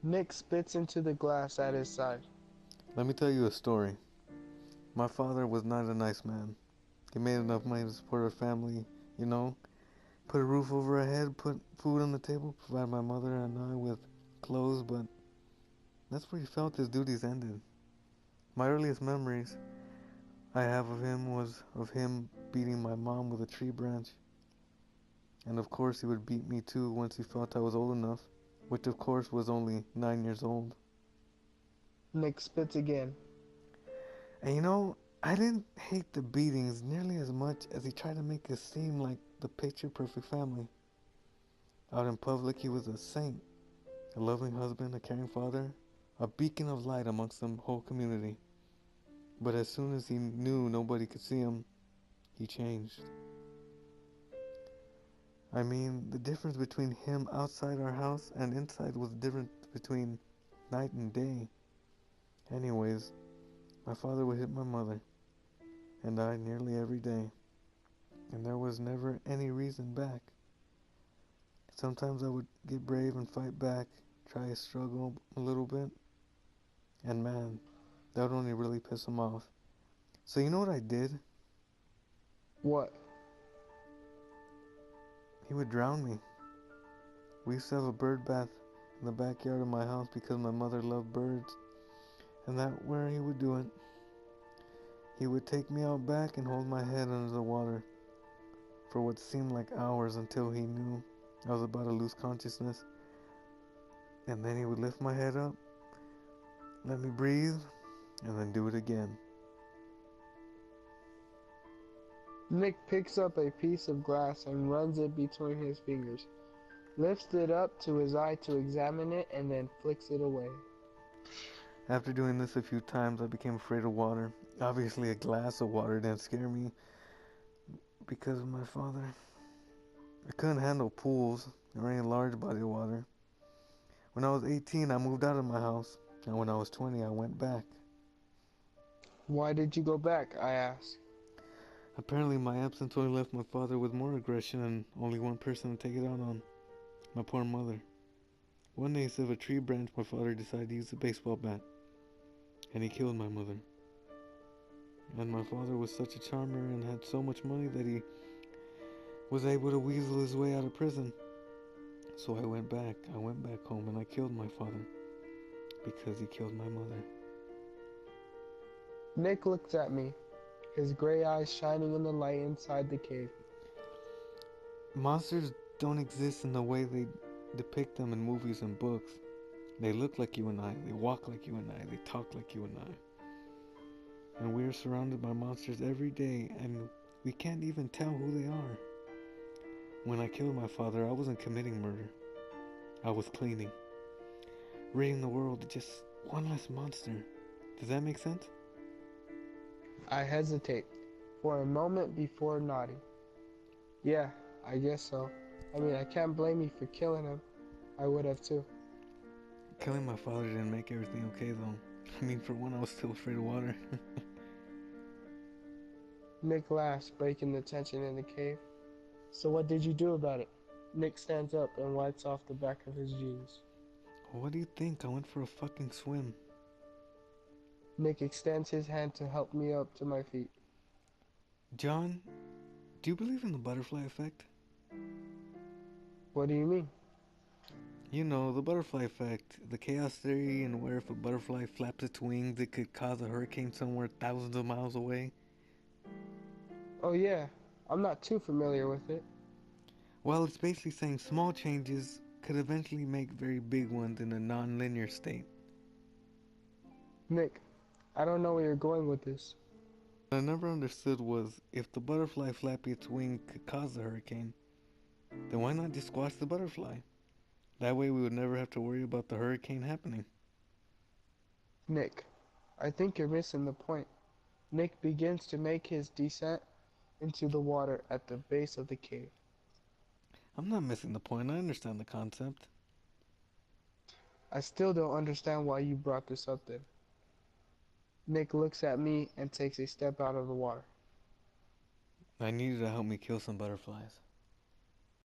Nick spits into the glass at his side. Let me tell you a story. My father was not a nice man. He made enough money to support our family, you know, put a roof over our head, put food on the table, provide my mother and I with clothes, but that's where he felt his duties ended. My earliest memories I have of him was of him beating my mom with a tree branch. And of course he would beat me too once he felt I was old enough, which of course was only 9 years old. Nick spits again. And I didn't hate the beatings nearly as much as he tried to make us seem like the picture perfect family. Out in public, he was a saint, a loving husband, a caring father, a beacon of light amongst the whole community. But as soon as he knew nobody could see him, he changed. I mean, the difference between him outside our house and inside was different between night and day. Anyways, my father would hit my mother and I nearly every day, and there was never any reason back. Sometimes I would get brave and fight back, try to struggle a little bit, and man, that would only really piss him off. So you know what I did? What? He would drown me. We used to have a bird bath in the backyard of my house because my mother loved birds, and that's where he would do it. He would take me out back and hold my head under the water for what seemed like hours until he knew I was about to lose consciousness. And then he would lift my head up, let me breathe, and then do it again. Nick picks up a piece of glass and runs it between his fingers, lifts it up to his eye to examine it, and then flicks it away. After doing this a few times, I became afraid of water. Obviously, a glass of water didn't scare me because of my father. I couldn't handle pools or any large body of water. When I was 18, I moved out of my house, and when I was 20, I went back. Why did you go back? I asked. Apparently, my absence only left my father with more aggression and only one person to take it out on, my poor mother. One day, instead of a tree branch, my father decided to use a baseball bat, and he killed my mother. And my father was such a charmer and had so much money that he was able to weasel his way out of prison. So I went back home and I killed my father because he killed my mother. Nick looked at me, his gray eyes shining in the light inside the cave. Monsters don't exist in the way they depict them in movies and books. They look like you and I, they walk like you and I, they talk like you and I. And we are surrounded by monsters every day and we can't even tell who they are. When I killed my father, I wasn't committing murder. I was cleaning. Ridding the world of just one less monster. Does that make sense? I hesitate for a moment before nodding. Yeah, I guess so. I mean, I can't blame you for killing him. I would have too. Killing my father didn't make everything okay though. I mean, for one, I was still afraid of water. Nick laughs, breaking the tension in the cave. So what did you do about it? Nick stands up and wipes off the back of his jeans. What do you think? I went for a fucking swim. Nick extends his hand to help me up to my feet. John, do you believe in the butterfly effect? What do you mean? You know, the butterfly effect, the chaos theory, and where if a butterfly flaps its wings, it could cause a hurricane somewhere thousands of miles away. Oh yeah, I'm not too familiar with it. Well, it's basically saying small changes could eventually make very big ones in a non-linear state. Nick, I don't know where you're going with this. What I never understood was if the butterfly flapping its wing could cause the hurricane, then why not just squash the butterfly? That way we would never have to worry about the hurricane happening. Nick, I think you're missing the point. Nick begins to make his descent into the water at the base of the cave. I'm not missing the point, I understand the concept. I still don't understand why you brought this up then. Nick looks at me and takes a step out of the water. I need you to help me kill some butterflies.